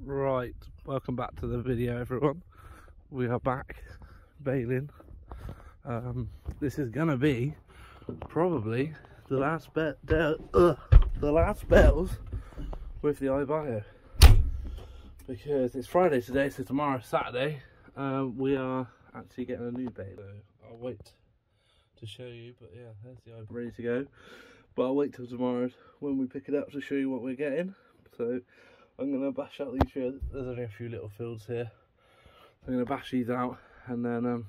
Right, welcome back to the video, everyone. We are back baling. This is gonna be probably the last bells with the iBio, because it's Friday today, so tomorrow, Saturday, we are actually getting a new baler. I'll wait to show you, but yeah, there's the iBio ready to go. But I'll wait till tomorrow when we pick it up to show you what we're getting. So I'm going to bash out these fields. There's only a few little fields here. I'm going to bash these out, and then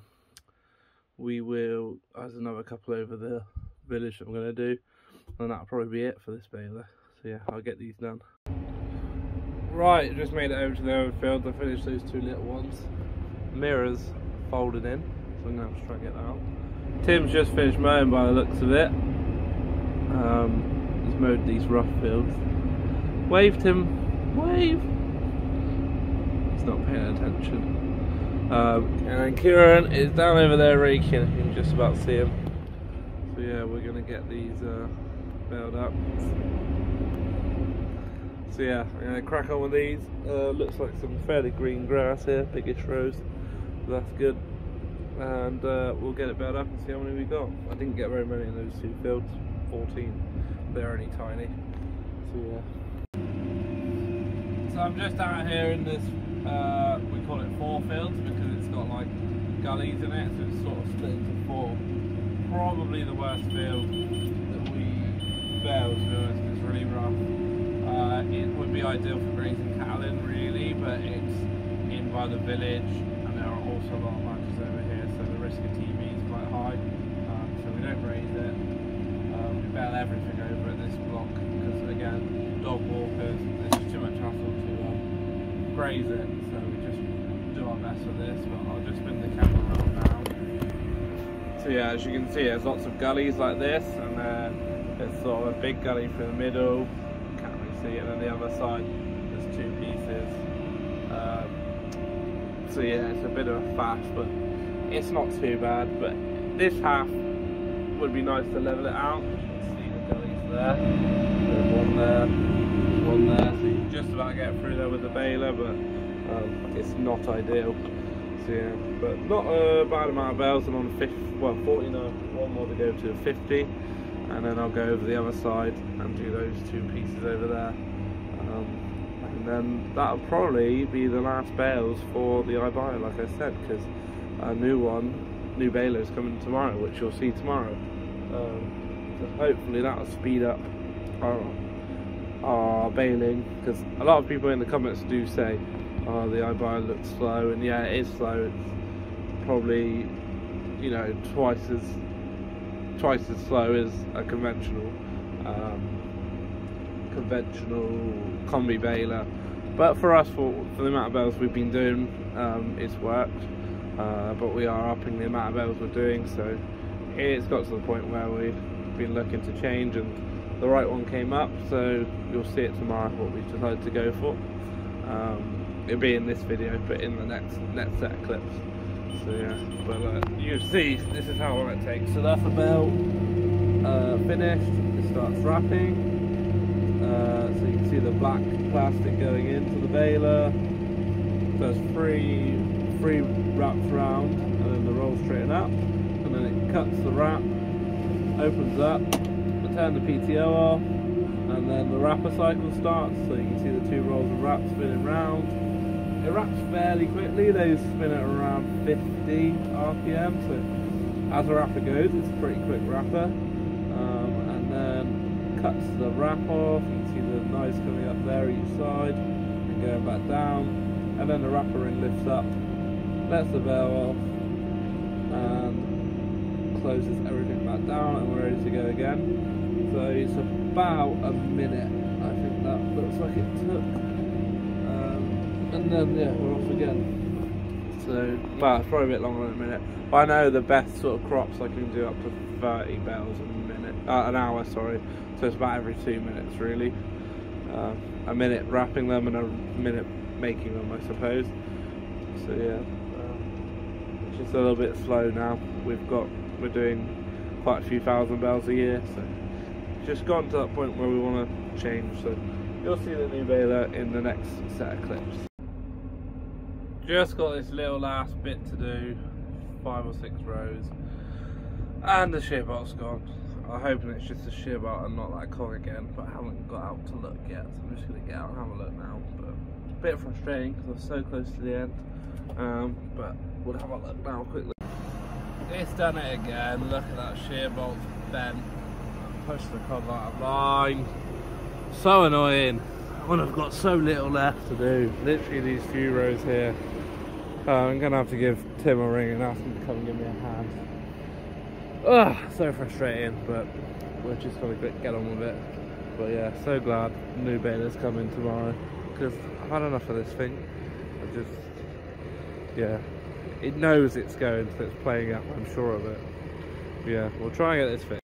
we will, there's another couple over the village that I'm going to do, and that'll probably be it for this baler. So yeah, I'll get these done. Right, just made it over to the other field. I finished those two little ones. Mirrors folded in, so I'm going to have to try and get that out. Tim's just finished mowing by the looks of it. He's mowed these rough fields. Wave, Tim. Wave. He's not paying attention. And then Kieran is down over there raking. You can just about see him. So yeah, we're gonna get these baled up. So yeah, I'm gonna crack on with these. Looks like some fairly green grass here, biggish rows. So that's good. And we'll get it baled up and see how many we got. I didn't get very many in those two fields. 14. They're only tiny. So yeah. So I'm just out here in this, we call it four fields because it's got like gullies in it, so it's sort of split into four. Probably the worst field that we baled, to be honest, it's really rough. It would be ideal for grazing cattle in really, but it's in by the village and there are also a lot of matches over here, so the risk of TB is quite high, so we don't graze it. We bale everything over at this block because again, dog walkers, there's just too much hassle to graze it, so we just do our best with this. But I'll just spin the camera around now. So yeah, as you can see, there's lots of gullies like this, and then there's sort of a big gully through the middle, can't really see it, and then the other side there's two pieces. So yeah, it's a bit of a faff, but it's not too bad. But this half would be nice to level it out. You can see the gullies there. There's one there, one there. So you can just about get through there with the baler, but it's not ideal. So yeah, but not a bad amount of bales. I'm on 49. One more to go to 50, and then I'll go over the other side and do those two pieces over there. And then that'll probably be the last bales for the iBio, like I said, because a new baler is coming tomorrow, which you'll see tomorrow. So hopefully that'll speed up our baling, because a lot of people in the comments do say, oh, the iBio looks slow, and yeah, it is slow. It's probably, you know, twice as slow as a conventional combi baler, but for us, for the amount of bales we've been doing, it's worked. But we are upping the amount of bales we're doing, so it's got to the point where we've been looking to change, and the right one came up, so you'll see it tomorrow what we've decided to go for. It'll be in this video, but in the next set of clips. So yeah, but you see, this is how long it takes. So that's the bale finished. It starts wrapping. So you can see the black plastic going into the baler. So it's three wraps round, and then the roll straighten up, and then it cuts the wrap, opens up, we turn the PTO off, and then the wrapper cycle starts. So you can see the two rolls of wrap spinning round. It wraps fairly quickly. They spin at around 50 RPM, so as the wrapper goes, it's a pretty quick wrapper. And then cuts the wrap off. You can see the knives coming up there each side and going back down, and then the wrapper ring lifts up, lets the bale off, and closes everything back down, and we're ready to go again. So it's about a minute, I think that looks like it took. And then yeah, we're off again. So, well, it's probably a bit longer than a minute. But I know the best sort of crops I can do up to 30 bales an hour, sorry. So it's about every 2 minutes really. A minute wrapping them and a minute making them, I suppose. So yeah, it's just a little bit slow now. We're doing quite a few thousand bales a year, so it's just gotten to that point where we want to change. So you'll see the new baler in the next set of clips. Just got this little last bit to do, 5 or 6 rows, and the shear bolt's gone. I'm hoping it's just a shear bolt and not that cog again, but I haven't got out to look yet, so I'm just going to get out and have a look now. But a bit frustrating because I was so close to the end, but we'll have a look now quickly. It's done it again. Look at that shear bolt bent. Push the cog out of line. So annoying when I've got so little left to do. Literally these few rows here. I'm gonna have to give Tim a ring and ask him to come and give me a hand. Ugh, so frustrating, but we're just gonna get on with it. But yeah, so glad new baler's coming tomorrow because I've had enough of this thing. Yeah, it knows it's going, so it's playing up, I'm sure of it. Yeah, we'll try and get this fixed.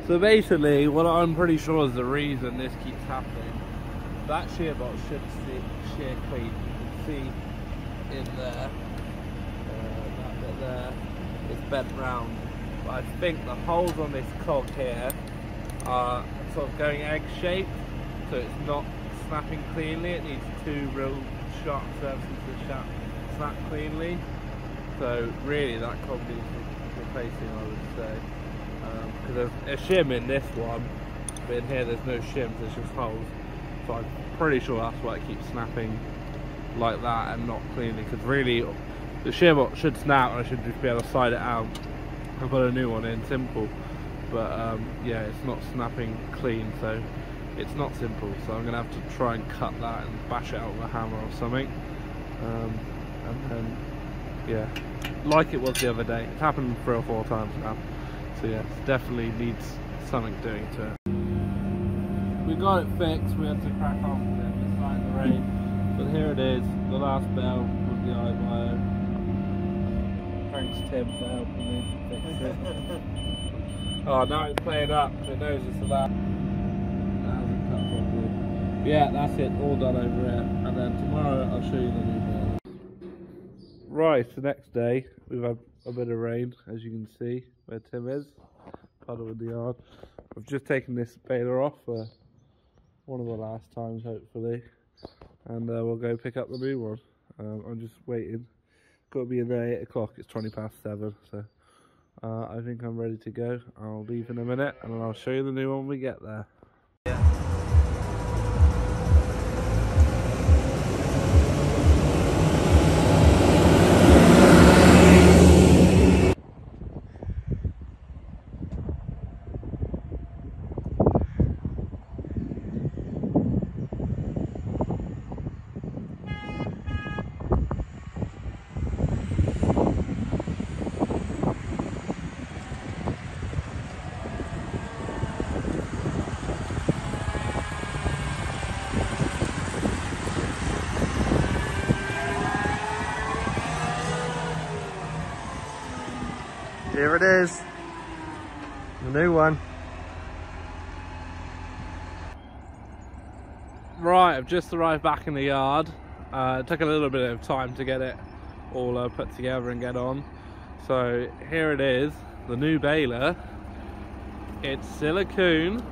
So basically, what I'm pretty sure is the reason this keeps happening, that shear bolt should shear clean. You can see in there, that bit there, it's bent round. But I think the holes on this cog here are sort of going egg-shaped, so it's not snapping cleanly. It needs 2 real sharp surfaces to snap cleanly. So really, that cog needs replacing, I would say. Because there's a shim in this one, but in here there's no shims, there's just holes. So I'm pretty sure that's why it keeps snapping like that and not cleanly. Because really, the shear bolt should snap and I should just be able to slide it out and put a new one in, simple. But yeah, it's not snapping clean, so it's not simple. So I'm going to have to try and cut that and bash it out with a hammer or something. And then, yeah, like it was the other day. It's happened 3 or 4 times now. So yeah, it definitely needs something doing to it. We got it fixed, we had to crack off with it despite the rain. But here it is, the last bell with the iBio. Thanks Tim for helping me fix it. Oh, now it's playing up, so it knows it's the last. That hasn't cut properly. Yeah, that's it, all done over here. And then tomorrow I'll show you the new bell. Right, the next day we've had a bit of rain, as you can see where Tim is, puddle in the yard. I've just taken this baler off for one of the last times, hopefully, and we'll go pick up the new one. I'm just waiting. Got to be in there 8 o'clock. It's 7:20, so I think I'm ready to go. I'll leave in a minute, and then I'll show you the new one when we get there. Here it is, the new one. Right, I've just arrived back in the yard. It took a little bit of time to get it all put together and get on. So here it is, the new baler. It's silicone.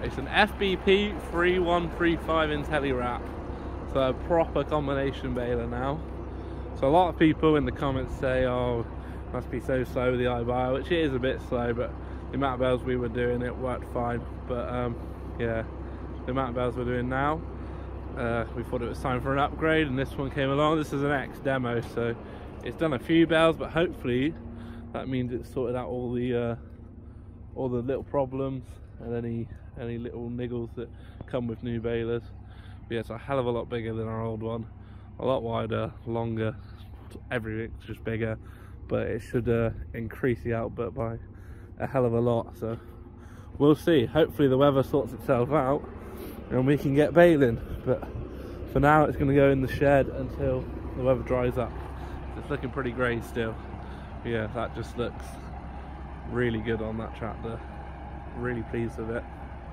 It's an FBP 3135 IntelliWrap. So a proper combination baler now. So a lot of people in the comments say, oh, must be so slow with the iBio, which it is a bit slow, but the amount of bells we were doing, it worked fine. But yeah, the amount of bells we're doing now, we thought it was time for an upgrade, and this one came along. This is an X demo, so it's done a few bells, but hopefully that means it's sorted out all the little problems and any little niggles that come with new balers. But yeah, it's a hell of a lot bigger than our old one, a lot wider, longer, everything's just bigger. But it should increase the output by a hell of a lot, so we'll see. Hopefully the weather sorts itself out and we can get baling, but for now it's going to go in the shed until the weather dries up. It's looking pretty grey still. But yeah, that just looks really good on that tractor. Really pleased with it.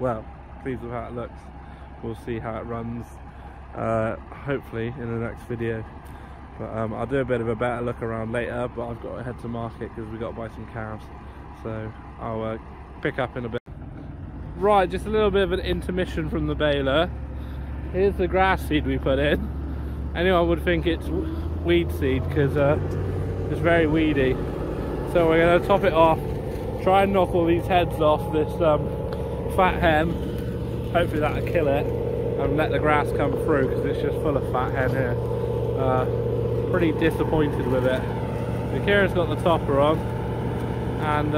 Well, pleased with how it looks. We'll see how it runs hopefully in the next video. But I'll do a bit of a better look around later, but I've got to head to market because we've got to buy some calves. So I'll pick up in a bit. Right, just a little bit of an intermission from the baler. Here's the grass seed we put in. Anyone would think it's weed seed because it's very weedy. So we're going to top it off, try and knock all these heads off this fat hen. Hopefully that'll kill it and let the grass come through because it's just full of fat hen here. Pretty disappointed with it. So Kieran's got the topper on and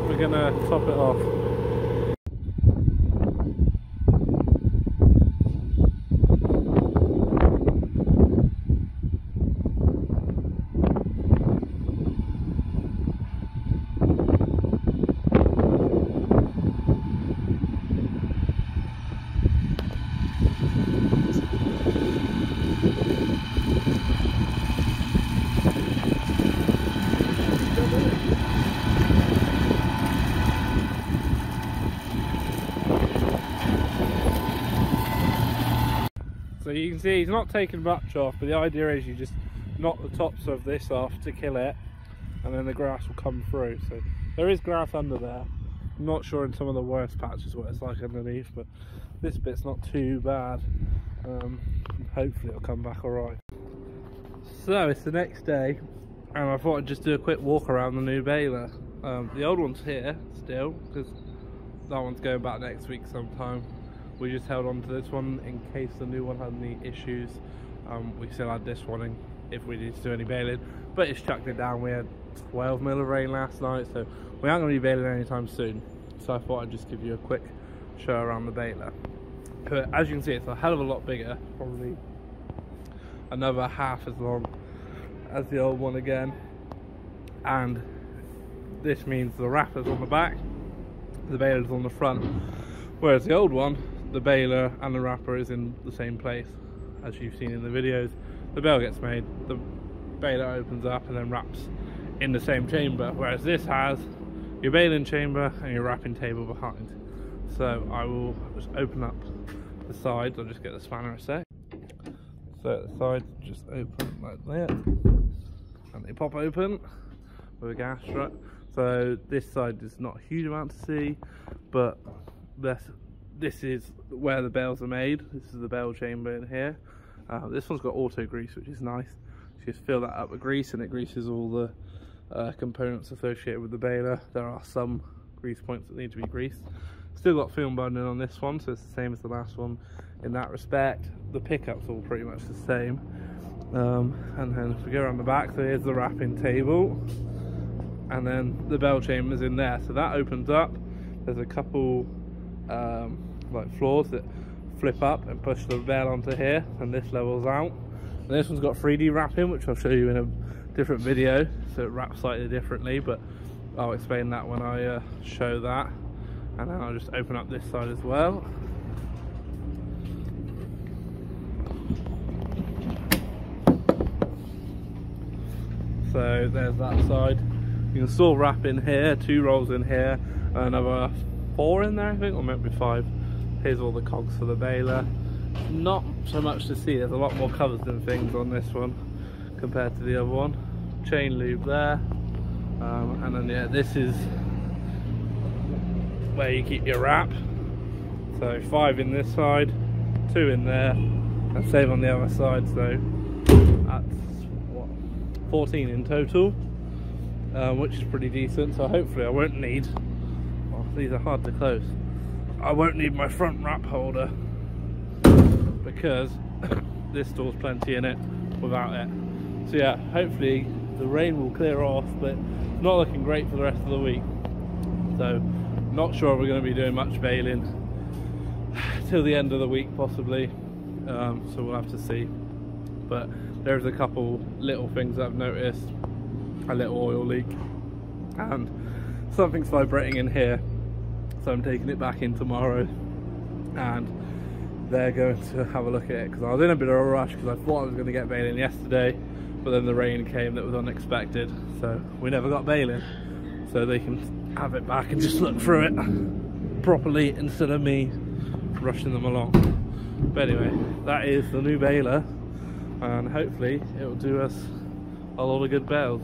we're going to top it off. So you can see he's not taking much off, but the idea is you just knock the tops of this off to kill it, and then the grass will come through. So there is grass under there. I'm not sure in some of the worst patches what it's like underneath, but this bit's not too bad. Hopefully it'll come back alright. So it's the next day, and I thought I'd just do a quick walk around the new baler. The old one's here still, because that one's going back next week sometime. We just held on to this one in case the new one had any issues. We still had this one in if we need to do any baling, but it's chucked it down. We had 12 mil of rain last night, so we aren't going to be baling anytime soon. So I thought I'd just give you a quick show around the baler. But as you can see, it's a hell of a lot bigger, probably another half as long as the old one again. And this means the wrapper's on the back, the baler's on the front, whereas the old one, the baler and the wrapper is in the same place. As you've seen in the videos, the bale gets made, the baler opens up and then wraps in the same chamber, whereas this has your baling chamber and your wrapping table behind. So I will just open up the sides. I'll just get the spanner a sec. So the sides just open like that, and they pop open with a gas strut. So this side is not a huge amount to see, but this is where the bales are made. This is the bale chamber in here. This one's got auto grease, which is nice. So just fill that up with grease and it greases all the components associated with the baler. There are some grease points that need to be greased. Still got film binding on this one, so it's the same as the last one in that respect. The pickup's all pretty much the same. And then if we go around the back, so here's the wrapping table, and then the bale chamber's in there. So that opens up. There's a couple like floors that flip up and push the bale onto here, and this levels out. And this one's got 3D wrapping, which I'll show you in a different video, so it wraps slightly differently, but I'll explain that when I show that. And then I'll just open up this side as well. So there's that side. You can still wrap in here, 2 rolls in here, another 4 in there I think, or maybe 5. Here's all the cogs for the baler. Not so much to see, there's a lot more covers than things on this one compared to the other one. Chain lube there, and then yeah, this is where you keep your wrap. So 5 in this side, 2 in there, and same on the other side. So that's what, 14 in total, which is pretty decent. So hopefully I won't need, well, these are hard to close, I won't need my front wrap holder because this stores plenty in it without it. So yeah, hopefully the rain will clear off, but it's not looking great for the rest of the week. So not sure we're going to be doing much baling till the end of the week possibly, so we'll have to see. But there's a couple little things I've noticed, a little oil leak and something's vibrating in here, so I'm taking it back in tomorrow and they're going to have a look at it, because I was in a bit of a rush because I thought I was going to get baling yesterday, but then the rain came that was unexpected, so we never got baling, so they can have it back and just look through it properly instead of me rushing them along. But anyway, that is the new baler, and hopefully it will do us a lot of good bales.